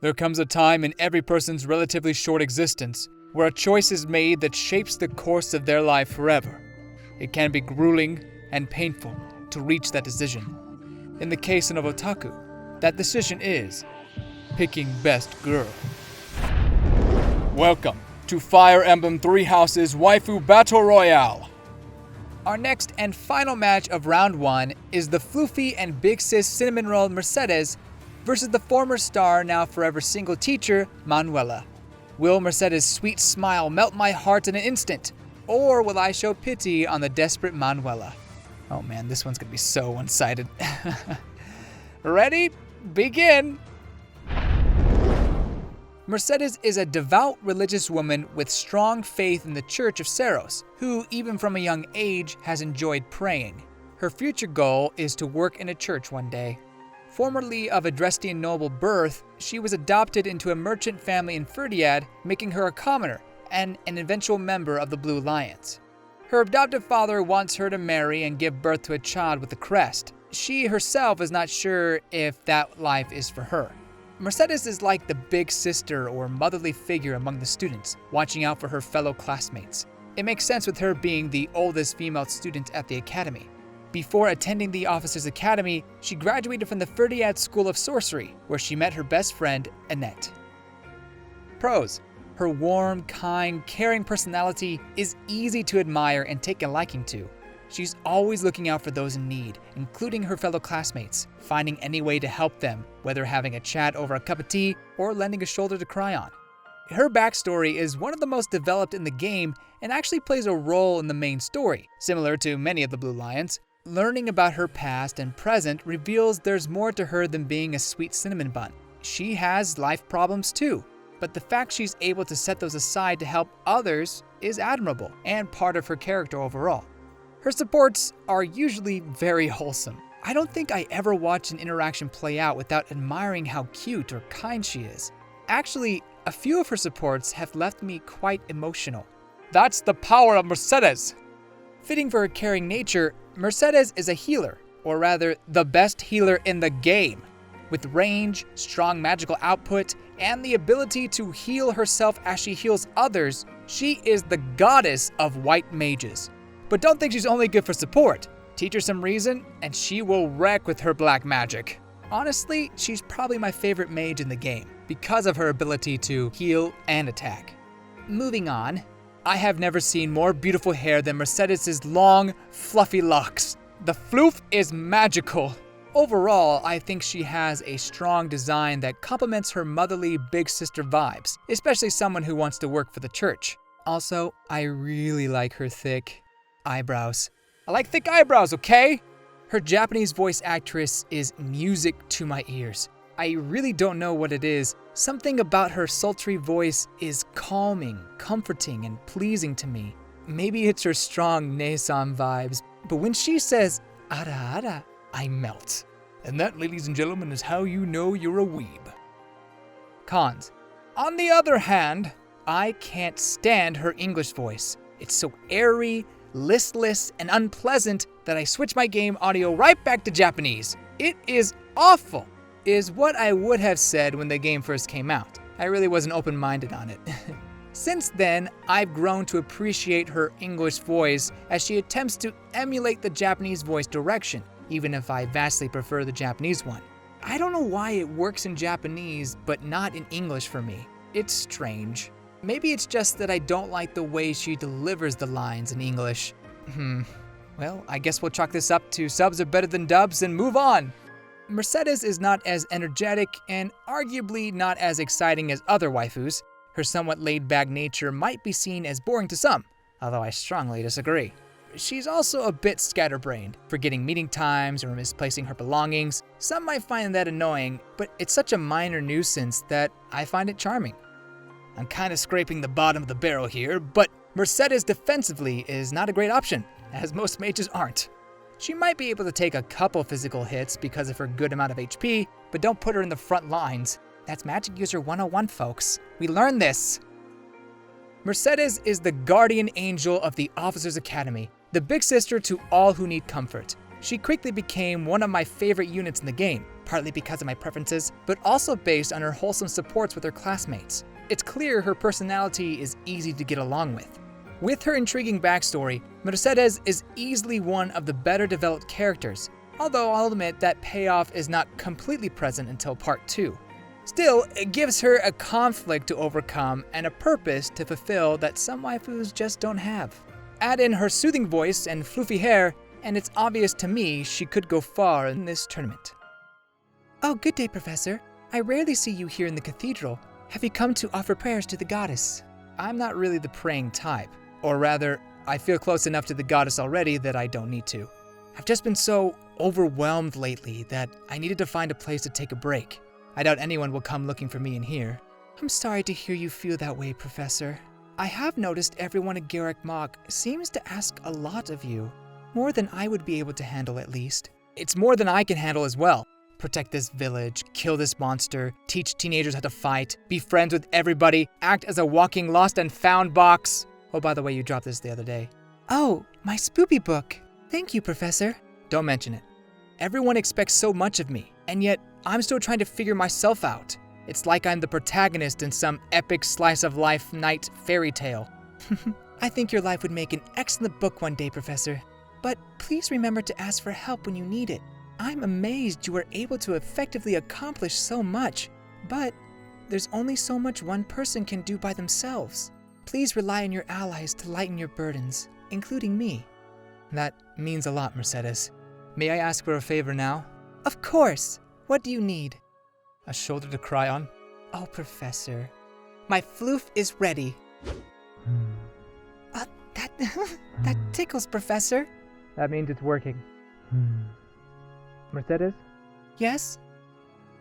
There comes a time in every person's relatively short existence where a choice is made that shapes the course of their life forever. It can be grueling and painful to reach that decision. In the case of otaku, that decision is picking best girl. Welcome to Fire Emblem 3 Houses Waifu Battle Royale. Our next and final match of round 1 is the floofy and big sis cinnamon roll Mercedes versus the former star, now forever single teacher, Manuela. Will Mercedes' sweet smile melt my heart in an instant, or will I show pity on the desperate Manuela? Oh man, this one's gonna be so one-sided. Ready? Begin! Mercedes is a devout religious woman with strong faith in the Church of Seros, who, even from a young age, has enjoyed praying. Her future goal is to work in a church one day. Formerly of Adrestia noble birth, she was adopted into a merchant family in Ferdiad, making her a commoner and an eventual member of the Blue Lions. Her adoptive father wants her to marry and give birth to a child with a crest. She herself is not sure if that life is for her. Mercedes is like the big sister or motherly figure among the students, watching out for her fellow classmates. It makes sense with her being the oldest female student at the academy. Before attending the Officers' Academy, she graduated from the Ferdiad School of Sorcery, where she met her best friend, Annette. Pros: her warm, kind, caring personality is easy to admire and take a liking to. She's always looking out for those in need, including her fellow classmates, finding any way to help them, whether having a chat over a cup of tea or lending a shoulder to cry on. Her backstory is one of the most developed in the game and actually plays a role in the main story, similar to many of the Blue Lions. Learning about her past and present reveals there's more to her than being a sweet cinnamon bun. She has life problems too, but the fact she's able to set those aside to help others is admirable and part of her character overall. Her supports are usually very wholesome. I don't think I ever watched an interaction play out without admiring how cute or kind she is. Actually, a few of her supports have left me quite emotional. That's the power of Mercedes! Fitting for her caring nature, Mercedes is a healer, or rather, the best healer in the game. With range, strong magical output, and the ability to heal herself as she heals others, she is the goddess of white mages. But don't think she's only good for support. Teach her some reason, and she will wreck with her black magic. Honestly, she's probably my favorite mage in the game, because of her ability to heal and attack. Moving on, I have never seen more beautiful hair than Mercedes' long, fluffy locks. The floof is magical. Overall, I think she has a strong design that complements her motherly big sister vibes, especially someone who wants to work for the church. Also, I really like her thick eyebrows. I like thick eyebrows, okay? Her Japanese voice actress is music to my ears. I really don't know what it is. Something about her sultry voice is calming, comforting, and pleasing to me. Maybe it's her strong Nesan vibes, but when she says ara ara, I melt. And that, ladies and gentlemen, is how you know you're a weeb. Cons. On the other hand, I can't stand her English voice. It's so airy, listless, and unpleasant that I switch my game audio right back to Japanese. It is awful, is what I would have said when the game first came out. I really wasn't open-minded on it. Since then, I've grown to appreciate her English voice as she attempts to emulate the Japanese voice direction, even if I vastly prefer the Japanese one. I don't know why it works in Japanese, but not in English for me. It's strange. Maybe it's just that I don't like the way she delivers the lines in English. Well, I guess we'll chalk this up to subs are better than dubs and move on. Mercedes is not as energetic and arguably not as exciting as other waifus. Her somewhat laid-back nature might be seen as boring to some, although I strongly disagree. She's also a bit scatterbrained, forgetting meeting times or misplacing her belongings. Some might find that annoying, but it's such a minor nuisance that I find it charming. I'm kind of scraping the bottom of the barrel here, but Mercedes defensively is not a great option, as most mages aren't. She might be able to take a couple physical hits because of her good amount of HP, but don't put her in the front lines. That's Magic User 101, folks. We learned this. Mercedes is the guardian angel of the Officers' Academy, the big sister to all who need comfort. She quickly became one of my favorite units in the game, partly because of my preferences, but also based on her wholesome supports with her classmates. It's clear her personality is easy to get along with. With her intriguing backstory, Mercedes is easily one of the better developed characters, although I'll admit that payoff is not completely present until part 2. Still, it gives her a conflict to overcome and a purpose to fulfill that some waifus just don't have. Add in her soothing voice and floofy hair, and it's obvious to me she could go far in this tournament. Oh, good day, Professor. I rarely see you here in the cathedral. Have you come to offer prayers to the goddess? I'm not really the praying type. Or rather, I feel close enough to the goddess already that I don't need to. I've just been so overwhelmed lately that I needed to find a place to take a break. I doubt anyone will come looking for me in here. I'm sorry to hear you feel that way, Professor. I have noticed everyone at Garrick Mach seems to ask a lot of you. More than I would be able to handle, at least. It's more than I can handle as well. Protect this village, kill this monster, teach teenagers how to fight, be friends with everybody, act as a walking lost and found box. Oh, by the way, you dropped this the other day. Oh, my spoopy book. Thank you, Professor. Don't mention it. Everyone expects so much of me, and yet I'm still trying to figure myself out. It's like I'm the protagonist in some epic slice-of-life knight fairy tale. I think your life would make an excellent book one day, Professor. But please remember to ask for help when you need it. I'm amazed you were able to effectively accomplish so much, but there's only so much one person can do by themselves. Please rely on your allies to lighten your burdens, including me. That means a lot, Mercedes. May I ask for a favor now? Of course. What do you need? A shoulder to cry on? Oh, Professor. My floof is ready. That tickles, Professor. That means it's working. Mercedes? Yes?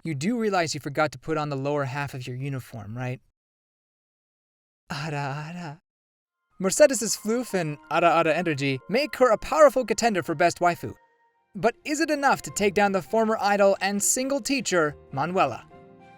You do realize you forgot to put on the lower half of your uniform, right? Ara. Mercedes' floof and ara energy make her a powerful contender for Best Waifu. But is it enough to take down the former idol and single teacher, Manuela?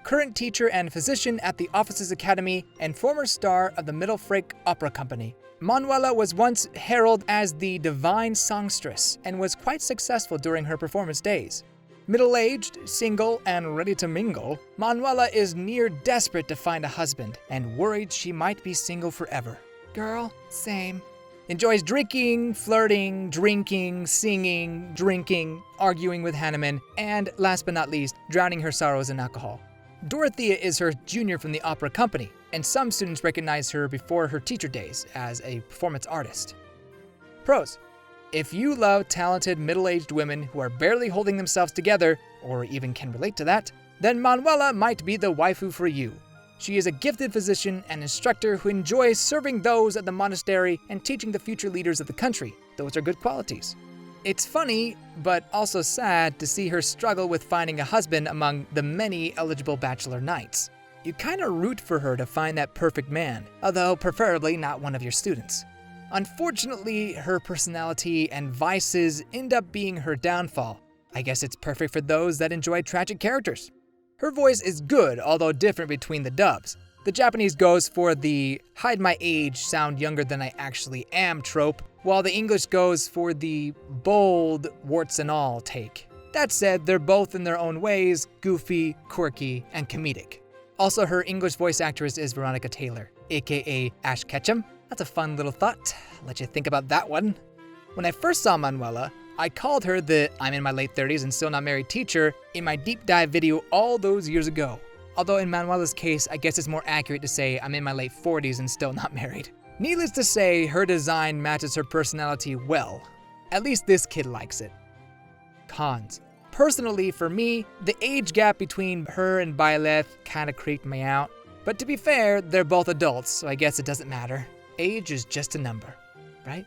Current teacher and physician at the Officers Academy and former star of the Middle Frake Opera Company. Manuela was once heralded as the divine songstress and was quite successful during her performance days. Middle-aged, single, and ready to mingle, Manuela is near desperate to find a husband and worried she might be single forever. Girl, same. Enjoys drinking, flirting, drinking, singing, drinking, arguing with Hanneman, and last but not least, drowning her sorrows in alcohol. Dorothea is her junior from the opera company, and some students recognize her before her teacher days as a performance artist. Pros. If you love talented middle-aged women who are barely holding themselves together, or even can relate to that, then Manuela might be the waifu for you. She is a gifted physician and instructor who enjoys serving those at the monastery and teaching the future leaders of the country. Those are good qualities. It's funny, but also sad to see her struggle with finding a husband among the many eligible bachelor knights. You kinda root for her to find that perfect man, although preferably not one of your students. Unfortunately, her personality and vices end up being her downfall. I guess it's perfect for those that enjoy tragic characters. Her voice is good, although different between the dubs. The Japanese goes for the hide my age, sound younger than I actually am trope, while the English goes for the bold, warts and all take. That said, they're both in their own ways goofy, quirky, and comedic. Also, her English voice actress is Veronica Taylor, aka Ash Ketchum. That's a fun little thought. I'll let you think about that one. When I first saw Manuela, I called her the I'm in my late 30s and still not married teacher in my deep dive video all those years ago. Although in Manuela's case, I guess it's more accurate to say I'm in my late 40s and still not married. Needless to say, her design matches her personality well. At least this kid likes it. Cons. Personally, for me, the age gap between her and Byleth kinda creeped me out. But to be fair, they're both adults, so I guess it doesn't matter. Age is just a number, right?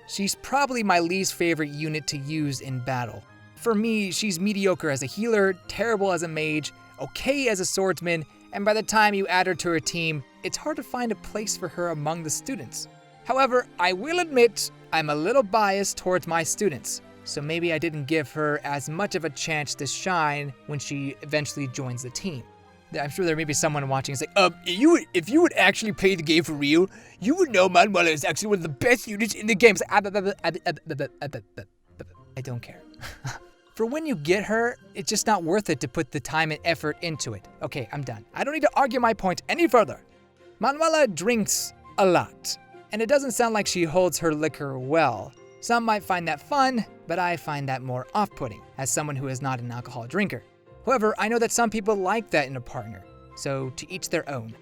She's probably my least favorite unit to use in battle. For me, she's mediocre as a healer, terrible as a mage, okay as a swordsman, and by the time you add her to her team, it's hard to find a place for her among the students. However, I will admit I'm a little biased towards my students, so maybe I didn't give her as much of a chance to shine when she eventually joins the team. I'm sure there may be someone watching and say, if you would actually play the game for real, you would know Manuela is actually one of the best units in the game. I don't care. For when you get her, it's just not worth it to put the time and effort into it. Okay, I'm done. I don't need to argue my point any further. Manuela drinks a lot, and it doesn't sound like she holds her liquor well. Some might find that fun, but I find that more off-putting as someone who is not an alcohol drinker. However, I know that some people like that in a partner, so to each their own.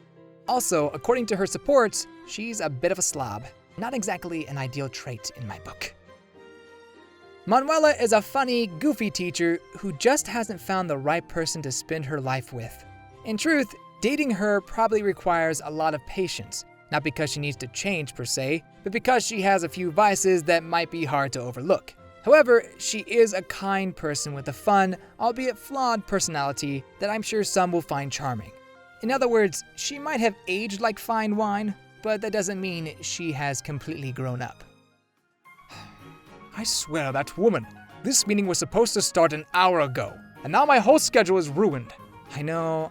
Also, according to her supports, she's a bit of a slob. Not exactly an ideal trait in my book. Manuela is a funny, goofy teacher who just hasn't found the right person to spend her life with. In truth, dating her probably requires a lot of patience, not because she needs to change per se, but because she has a few vices that might be hard to overlook. However, she is a kind person with a fun, albeit flawed personality that I'm sure some will find charming. In other words, she might have aged like fine wine, but that doesn't mean she has completely grown up. I swear that woman. This meeting was supposed to start an hour ago, and now my whole schedule is ruined. I know.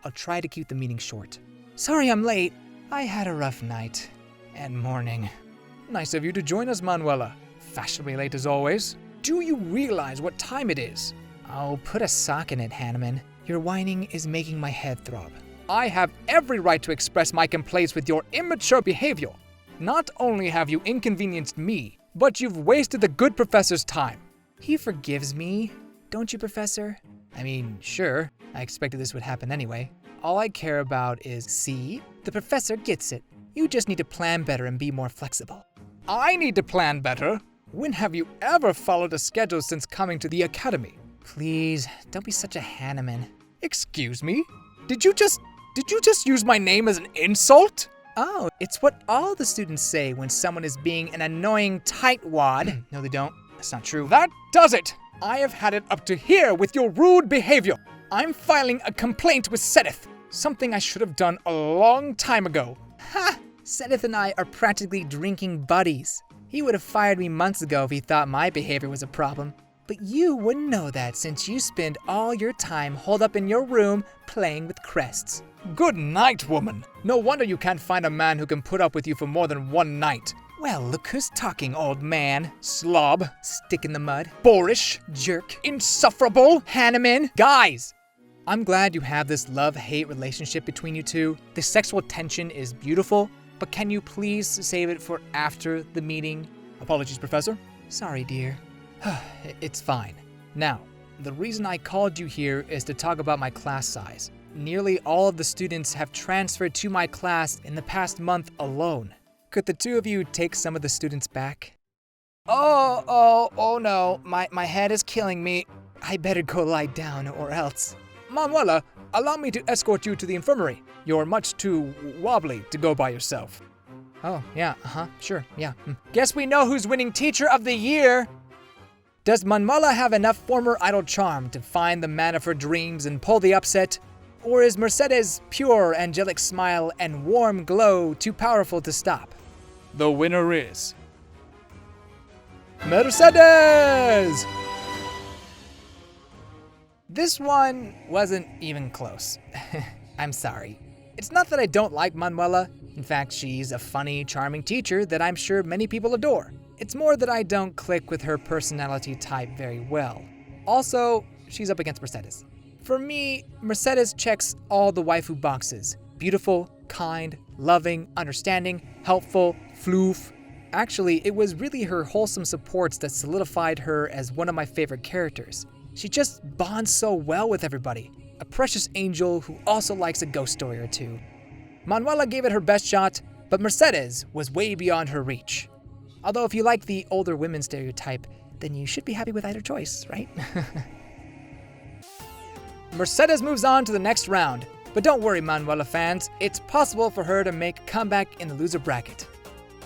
I'll try to keep the meeting short. Sorry I'm late. I had a rough night and morning. Nice of you to join us, Manuela. Fashionably late as always. Do you realize what time it is? Oh, put a sock in it, Hanneman. Your whining is making my head throb. I have every right to express my complaints with your immature behavior. Not only have you inconvenienced me, but you've wasted the good professor's time. He forgives me, don't you, Professor? I mean, sure, I expected this would happen anyway. All I care about is, see, the professor gets it. You just need to plan better and be more flexible. I need to plan better? When have you ever followed a schedule since coming to the academy? Please, don't be such a Hanneman. Excuse me? Did you just use my name as an insult? Oh, it's what all the students say when someone is being an annoying tightwad. No, they don't. That's not true. That does it! I have had it up to here with your rude behavior. I'm filing a complaint with Sedith. Something I should have done a long time ago. Ha! Sedith and I are practically drinking buddies. He would have fired me months ago if he thought my behavior was a problem. But you wouldn't know that since you spend all your time holed up in your room playing with crests. Good night, woman. No wonder you can't find a man who can put up with you for more than one night. Well, look who's talking, old man. Slob. Stick in the mud. Boorish. Jerk. Insufferable. Hanneman. Guys! I'm glad you have this love-hate relationship between you two. The sexual tension is beautiful, but can you please save it for after the meeting? Apologies, Professor. Sorry, dear. It's fine. Now, the reason I called you here is to talk about my class size. Nearly all of the students have transferred to my class in the past month alone. Could the two of you take some of the students back? Oh no, My head is killing me. I better go lie down or else. Manuela, allow me to escort you to the infirmary. You're much too wobbly to go by yourself. Oh, yeah, sure, yeah. Guess we know who's winning Teacher of the Year. Does Manuela have enough former idol charm to find the man of her dreams and pull the upset? Or is Mercedes' pure angelic smile and warm glow too powerful to stop? The winner is Mercedes! This one wasn't even close. I'm sorry. It's not that I don't like Manuela. In fact, she's a funny, charming teacher that I'm sure many people adore. It's more that I don't click with her personality type very well. Also, she's up against Mercedes. For me, Mercedes checks all the waifu boxes. Beautiful, kind, loving, understanding, helpful, floof. Actually, it was really her wholesome supports that solidified her as one of my favorite characters. She just bonds so well with everybody. A precious angel who also likes a ghost story or two. Manuela gave it her best shot, but Mercedes was way beyond her reach. Although if you like the older women stereotype, then you should be happy with either choice, right? Mercedes moves on to the next round, but don't worry, Manuela fans, it's possible for her to make a comeback in the loser bracket.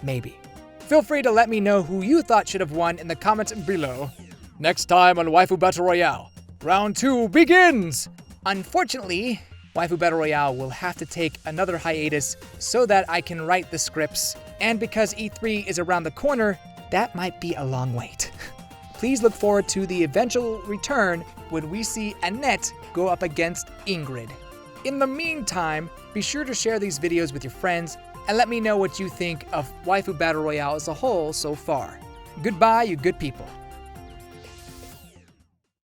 Maybe. Feel free to let me know who you thought should have won in the comments below. Next time on Waifu Battle Royale, round 2 begins! Unfortunately, Waifu Battle Royale will have to take another hiatus so that I can write the scripts, and because E3 is around the corner, that might be a long wait. Please look forward to the eventual return when we see Annette go up against Ingrid. In the meantime, be sure to share these videos with your friends and let me know what you think of Waifu Battle Royale as a whole so far. Goodbye, you good people.